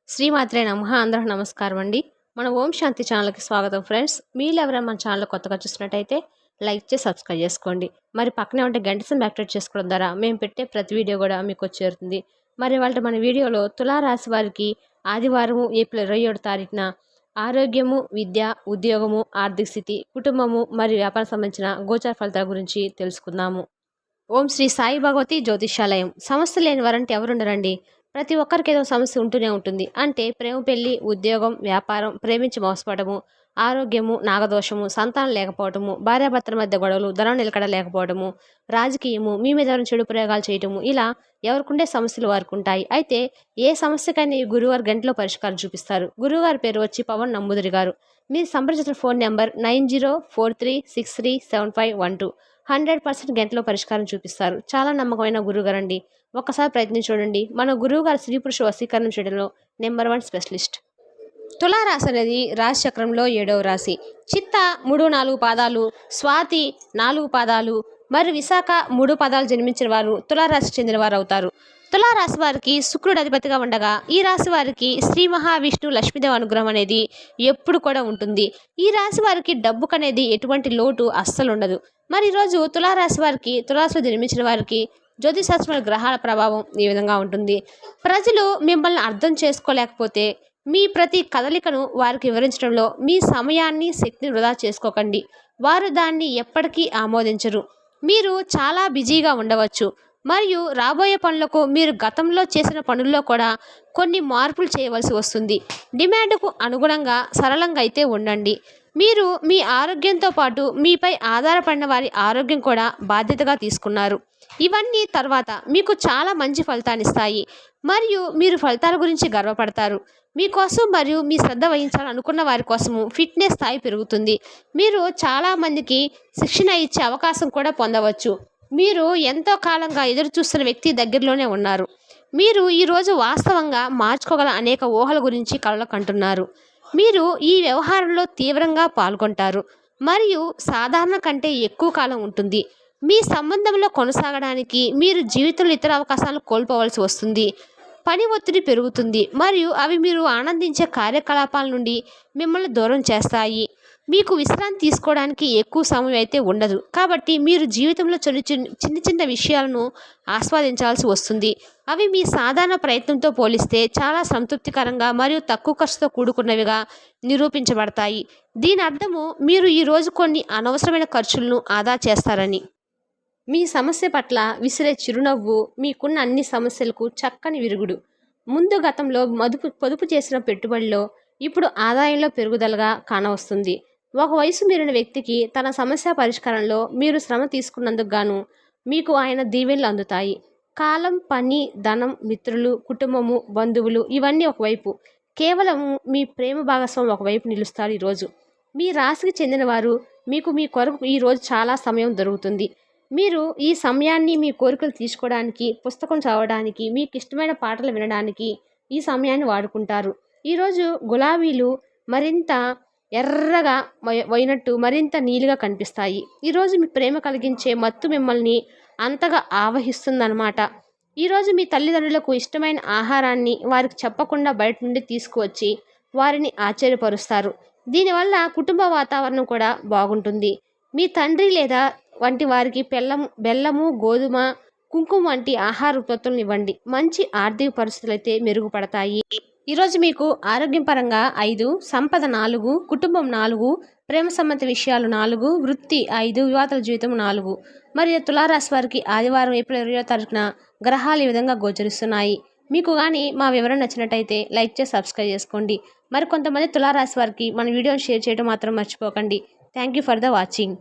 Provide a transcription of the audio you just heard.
శ్రీమాత్రే నమః. అందరికి నమస్కారం అండి. మన ఓం శాంతి ఛానల్కి స్వాగతం ఫ్రెండ్స్. మీరు ఎవరైనా మన ఛానల్ కొత్తగా చూసినట్టయితే లైక్ చేసి సబ్స్క్రైబ్ చేసుకోండి. మరి పక్కనే ఉంటే గంట సింబల్ యాక్టివేట్ చేసుకోవడం ద్వారా మేము పెట్టే ప్రతి వీడియో కూడా మీకు వచ్చేరుతుంది. మరి వాళ్ళ మన వీడియోలో తులారాశి వారికి ఆదివారం ఏప్రిల్ 27వ తారీఖున ఆరోగ్యము, విద్య, ఉద్యోగము, ఆర్థిక స్థితి, కుటుంబము మరియు వ్యాపారం సంబంధించిన గోచార ఫలితాల గురించి తెలుసుకుందాము. ఓం శ్రీ సాయి భగవతి జ్యోతిష్యాలయం. సమస్య లేని వారంటే ఎవరుండరండి. ప్రతి ఒక్కరికి ఏదో సమస్య ఉంటూనే ఉంటుంది. అంటే ప్రేమ, పెళ్లి, ఉద్యోగం, వ్యాపారం, ప్రేమించి మోసపడము, ఆరోగ్యము, నాగదోషము, సంతానం లేకపోవటము, భార్యాభర్తల మధ్య గొడవలు, ధనం నిలకడ లేకపోవడము, రాజకీయము, మీ మీద ఎవరైనా చెడు ప్రయోగాలు చేయటము, ఇలా ఎవరికుండే సమస్యలు వారికి ఉంటాయి. అయితే ఏ సమస్యకైనా ఈ గురువారు గంటలో పరిష్కారం చూపిస్తారు. గురువుగారి పేరు వచ్చి పవన్ నంబూదిరి గారు. మీరు సంప్రదించిన ఫోన్ నెంబర్ 9043637512. 100% గంటలో పరిష్కారం చూపిస్తారు. చాలా నమ్మకమైన గురువుగారండి. ఒక్కసారి ప్రయత్నించి చూడండి. మన గురువుగారు స్త్రీ పురుష వశీకరణం చేయడంలో నెంబర్ 1 స్పెషలిస్ట్. తులారాశి అనేది రాశి చక్రంలో 7వ రాశి. చిత్త 3-4 పాదాలు, స్వాతి 4 పాదాలు మరియు విశాఖ 3 పాదాలు జన్మించిన వారు తులారాశికి చెందిన వారు అవుతారు. తులారాశి వారికి శుక్రుడు అధిపతిగా ఉండగా ఈ రాశి వారికి శ్రీ మహావిష్ణు లక్ష్మీదేవి అనుగ్రహం అనేది ఎప్పుడు కూడా ఉంటుంది. ఈ రాశి వారికి డబ్బుకు అనేది ఎటువంటి లోటు అస్సలు ఉండదు. మరి ఈరోజు తులారాశి వారికి, తులారాశిలో జన్మించిన వారికి జ్యోతిశాస్త్ర గ్రహాల ప్రభావం ఈ విధంగా ఉంటుంది. ప్రజలు మిమ్మల్ని అర్థం చేసుకోలేకపోతే మీ ప్రతి కదలికను వారికి వివరించడంలో మీ సమయాన్ని, శక్తిని వృధా చేసుకోకండి. వారు దాన్ని ఎప్పటికీ ఆమోదించరు. మీరు చాలా బిజీగా ఉండవచ్చు మరియు రాబోయే పనులకు మీరు గతంలో చేసిన పనుల్లో కూడా కొన్ని మార్పులు చేయవలసి వస్తుంది. డిమాండ్కు అనుగుణంగా సరళంగా అయితే ఉండండి. మీరు మీ ఆరోగ్యంతో పాటు మీపై ఆధారపడిన వారి ఆరోగ్యం కూడా బాధ్యతగా తీసుకున్నారు. ఇవన్నీ తర్వాత మీకు చాలా మంచి ఫలితాన్ని ఇస్తాయి మరియు మీరు ఫలితాల గురించి గర్వపడతారు. మీకోసం మరియు మీ శ్రద్ధ వహించాలనుకున్న వారి కోసము ఫిట్నెస్ స్థాయి పెరుగుతుంది. మీరు చాలామందికి శిక్షణ ఇచ్చే అవకాశం కూడా పొందవచ్చు. మీరు ఎంతో కాలంగా ఎదురు చూస్తున్న వ్యక్తి దగ్గరలోనే ఉన్నారు. మీరు ఈరోజు వాస్తవంగా మార్చుకోగల అనేక ఊహల గురించి కలలు కంటున్నారు. మీరు ఈ వ్యవహారంలో తీవ్రంగా పాల్గొంటారు మరియు సాధారణ కంటే ఎక్కువ కాలం ఉంటుంది. మీ సంబంధంలో కొనసాగడానికి మీరు జీవితంలో ఇతర అవకాశాలను కోల్పోవలసి వస్తుంది. పని ఒత్తిడి పెరుగుతుంది మరియు అవి మీరు ఆనందించే కార్యకలాపాల నుండి మిమ్మల్ని దూరం చేస్తాయి. మీకు విశ్రాంతి తీసుకోవడానికి ఎక్కువ సమయం అయితే ఉండదు. కాబట్టి మీరు జీవితంలో చిన్న చిన్న విషయాలను ఆస్వాదించాల్సి వస్తుంది. అవి మీ సాధారణ ప్రయత్నంతో పోలిస్తే చాలా సంతృప్తికరంగా మరియు తక్కువ ఖర్చుతో కూడుకున్నవిగా నిరూపించబడతాయి. దీని అర్థము మీరు ఈరోజు కొన్ని అనవసరమైన ఖర్చులను ఆదా చేస్తారని. మీ సమస్య పట్ల విసిరే చిరునవ్వు మీకున్న అన్ని సమస్యలకు చక్కని విరుగుడు. ముందు గతంలో పొదుపు చేసిన పెట్టుబడిలో ఇప్పుడు ఆదాయంలో పెరుగుదలగా కానవస్తుంది. ఒక వయసు మీరిన వ్యక్తికి తన సమస్య పరిష్కారంలో మీరు శ్రమ తీసుకున్నందుకు గాను మీకు ఆయన దీవెనలు అందుతాయి. కాలం, పని, ధనం, మిత్రులు, కుటుంబము, బంధువులు ఇవన్నీ ఒకవైపు, కేవలం మీ ప్రేమ భాగస్వామి ఒకవైపు నిలుస్తారు. ఈరోజు మీ రాశికి చెందిన వారు మీకు మీ కొరకు ఈరోజు చాలా సమయం దొరుకుతుంది. మీరు ఈ సమయాన్ని మీ కోరికలు తీసుకోవడానికి, పుస్తకం చదవడానికి, మీకు ఇష్టమైన పాటలు వినడానికి ఈ సమయాన్ని వాడుకుంటారు. ఈరోజు గులాబీలు మరింత ఎర్రగా పోయినట్టు మరింత నీలిగా కనిపిస్తాయి. ఈరోజు మీ ప్రేమ కలిగించే మత్తు మిమ్మల్ని అంతగా ఆవహిస్తుందన్నమాట. ఈరోజు మీ తల్లిదండ్రులకు ఇష్టమైన ఆహారాన్ని వారికి చెప్పకుండా బయట నుండి తీసుకువచ్చి వారిని ఆశ్చర్యపరుస్తారు. దీనివల్ల కుటుంబ వాతావరణం కూడా బాగుంటుంది. మీ తండ్రి లేదా వంటి వారికి బెల్లము, గోధుమ, కుంకుమ వంటి ఆహార ఉత్పత్తులను ఇవ్వండి. మంచి ఆర్థిక పరిస్థితులు అయితే మెరుగుపడతాయి. ఈరోజు మీకు ఆరోగ్యం పరంగా 5, సంపద 4, కుటుంబం 4, ప్రేమ సంబంధ విషయాలు 4, వృత్తి 5, వివాహాల జీవితం 4. మరియు తులారాశి వారికి ఆదివారం ఏప్రిల్ 20వ తారీఖున గ్రహాలు ఈ విధంగా గోచరిస్తున్నాయి. మీకు కానీ మా వివరణ నచ్చినట్టయితే లైక్ చేసి సబ్స్క్రైబ్ చేసుకోండి. మరి కొంతమంది తులారాశి వారికి మన వీడియోని షేర్ చేయడం మాత్రం మర్చిపోకండి. Thank you for the watching.